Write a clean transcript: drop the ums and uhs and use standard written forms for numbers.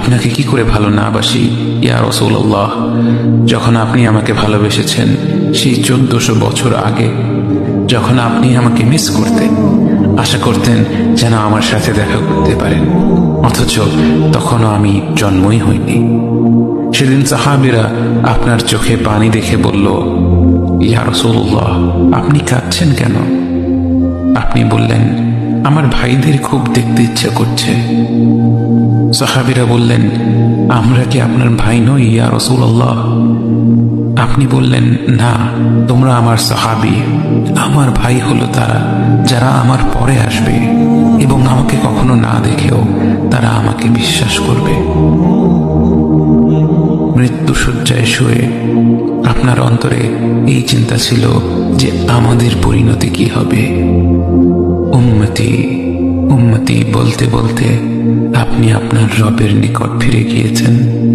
আপনাকে কি করে ভালো না বাসি ইয়া রাসূলুল্লাহ। যখন আপনি আমাকে ভালোবেসেছেন সেই 1400 বছর আগে, যখন আপনি আমাকে মিস করতেন, আশা করতেন যেন আমার সাথে দেখা করতে পারেন, অথচ তখনও আমি জন্মই হইনি। সেদিন সাহাবীরা আপনার চোখে পানি দেখে বলল, ইয়া রাসূলুল্লাহ, আপনি কাঁদছেন কেন? আপনি বললেন, আমার ভাইদের খুব দেখতে ইচ্ছা করছে। সাহাবীরা বললেন, আমরা কি আপনার ভাই নই ইয়া রাসূলুল্লাহ? আপনি বললেন, না, তোমরা আমার সাহাবী। আমার ভাই হলো তারা যারা আমার পরে আসবে এবং আমাকে কখনো না দেখেও তারা আমাকে বিশ্বাস করবে। মৃত্যুশয্যায় শুয়ে আপনার অন্তরে এই চিন্তা ছিল যে আমাদের পরিণতি কি হবে। উম্মতি উম্মতি বলতে বলতে আপনি আপনার রবের নিকট ফিরে গিয়েছেন।